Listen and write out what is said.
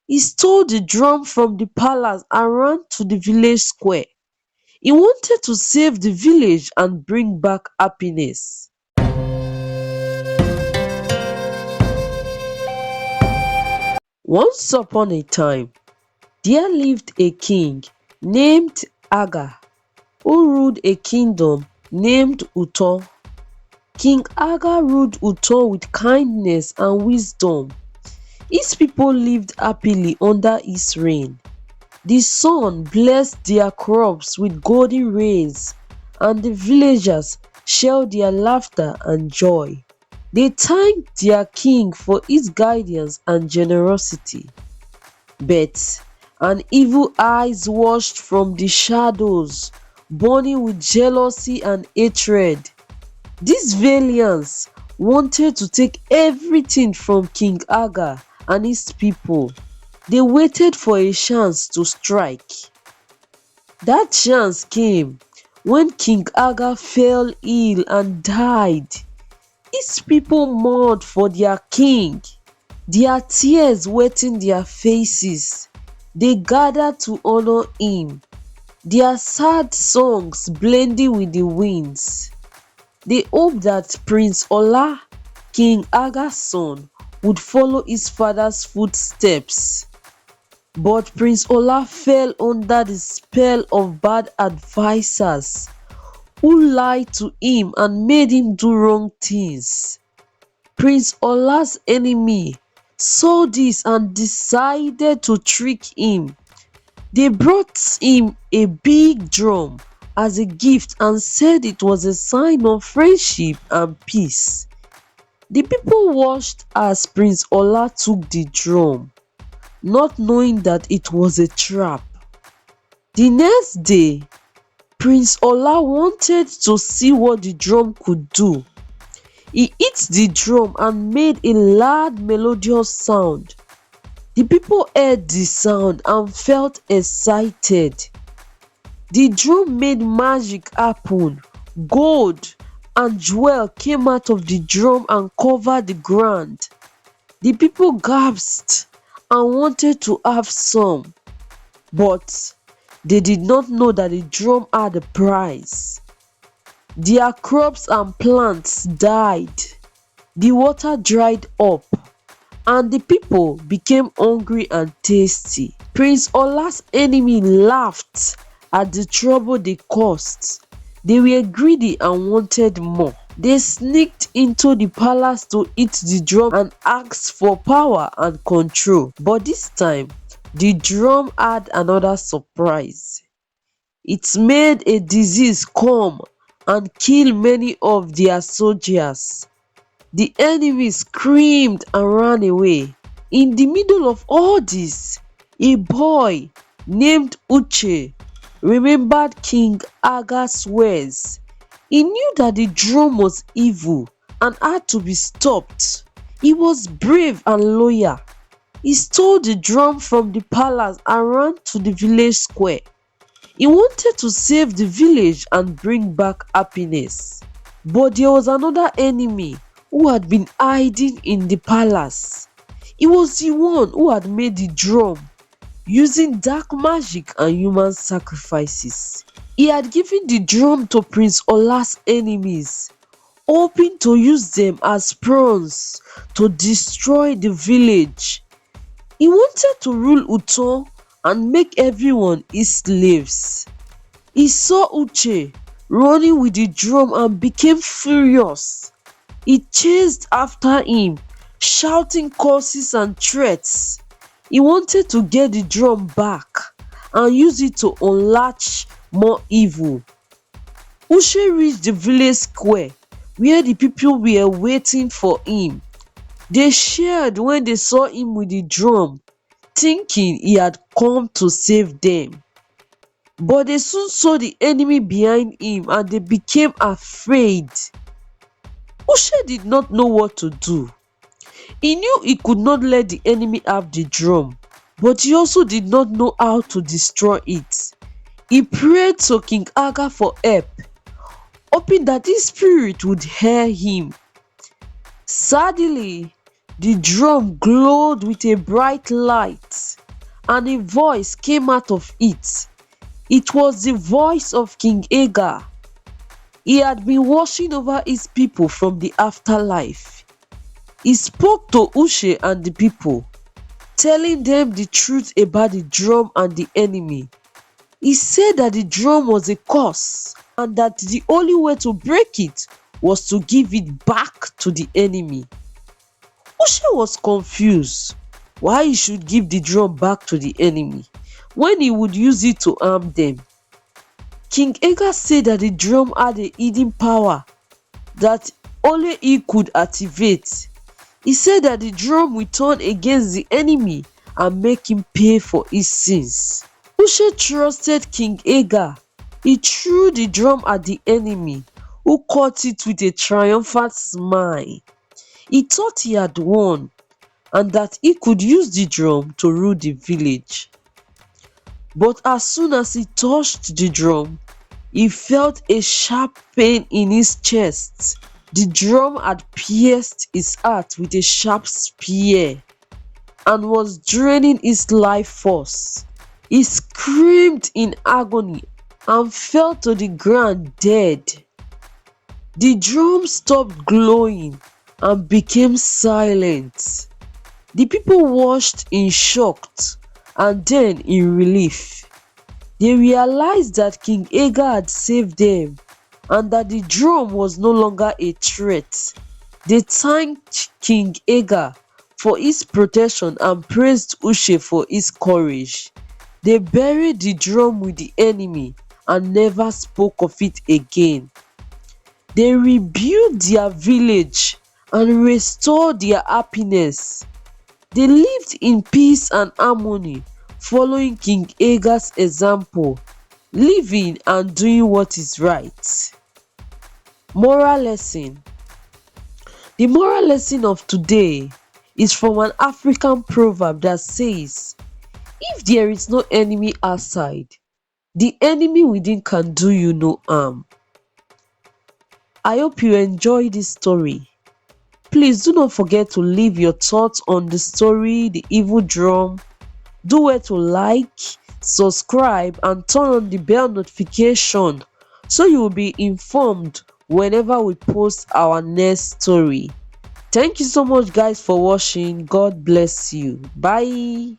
He stole the drum from the palace and ran to the village square. He wanted to save the village and bring back happiness. Once upon a time, there lived a king named Aga who ruled a kingdom named Uto. King Aga ruled Uto with kindness and wisdom. His people lived happily under his reign. The sun blessed their crops with golden rains, and the villagers shared their laughter and joy. They thanked their king for his guidance and generosity. But an evil eyes watched from the shadows, burning with jealousy and hatred. These valiants wanted to take everything from King Aga and his people. They waited for a chance to strike. That chance came when King Aga fell ill and died. His people mourned for their king, their tears wetting their faces. They gathered to honor him, their sad songs blending with the winds. They hoped that Prince Ola, King Aga's son, would follow his father's footsteps. But Prince Ola fell under the spell of bad advisers who lied to him and made him do wrong things. Prince Ola's enemy saw this and decided to trick him. They brought him a big drum as a gift and said it was a sign of friendship and peace. The people watched as Prince Ola took the drum, not knowing that it was a trap. The next day, Prince Ola wanted to see what the drum could do. He hit the drum and made a loud melodious sound. The people heard the sound and felt excited. The drum made magic happen. Gold and jewel came out of the drum and covered the ground. The people gasped and wanted to have some, but they did not know that the drum had a price. Their crops and plants died, the water dried up, and the people became hungry and thirsty. Prince Ola's enemy laughed at the trouble they caused. They were greedy and wanted more. They sneaked into the palace to eat the drum and asked for power and control. But this time, the drum had another surprise. It made a disease come and kill many of their soldiers. The enemy screamed and ran away. In the middle of all this, a boy named Uche remembered King Aga's words. He knew that the drum was evil and had to be stopped. He was brave and loyal. He stole the drum from the palace and ran to the village square. He wanted to save the village and bring back happiness. But there was another enemy who had been hiding in the palace. He was the one who had made the drum using dark magic and human sacrifices. He had given the drum to Prince Ola's enemies, hoping to use them as pawns to destroy the village. He wanted to rule Uto and make everyone his slaves. He saw Uche running with the drum and became furious. He chased after him, shouting curses and threats. He wanted to get the drum back and use it to unleash more evil. Uche reached the village square where the people were waiting for him. They cheered when they saw him with the drum, thinking he had come to save them. But they soon saw the enemy behind him and they became afraid. Uche did not know what to do. He knew he could not let the enemy have the drum, but he also did not know how to destroy it. He prayed to King Aga for help, hoping that his spirit would hear him. Sadly, The drum glowed with a bright light, and a voice came out of it. It was the voice of King Agar. He had been watching over his people from the afterlife. He spoke to Ushe and the people, telling them the truth about the drum and the enemy. He said that the drum was a curse and that the only way to break it was to give it back to the enemy. Ushe was confused why he should give the drum back to the enemy when he would use it to harm them. King Agar said that the drum had a hidden power that only he could activate. He said that the drum will turn against the enemy and make him pay for his sins. Ushe trusted King Agar. He threw the drum at the enemy, who caught it with a triumphant smile. He thought he had won and that he could use the drum to rule the village. But as soon as he touched the drum, he felt a sharp pain in his chest. The drum had pierced his heart with a sharp spear and was draining his life force. He screamed in agony and fell to the ground dead. The drum stopped glowing and became silent. The people watched in shock and then in relief. They realized that King Agar had saved them and that the drum was no longer a threat. They thanked King Agar for his protection and praised Ushe for his courage. They buried the drum with the enemy and never spoke of it again. They rebuilt their village and restored their happiness. They lived in peace and harmony, following King Agar's example, living and doing what is right. Moral lesson. The moral lesson of today is from an African proverb that says, if there is no enemy outside, the enemy within can do you no harm. I hope you enjoy this story. Please do not forget to leave your thoughts on the story, The Evil Drum. Do well to like, subscribe and turn on the bell notification so you will be informed whenever we post our next story. Thank you so much guys for watching. God bless you. Bye.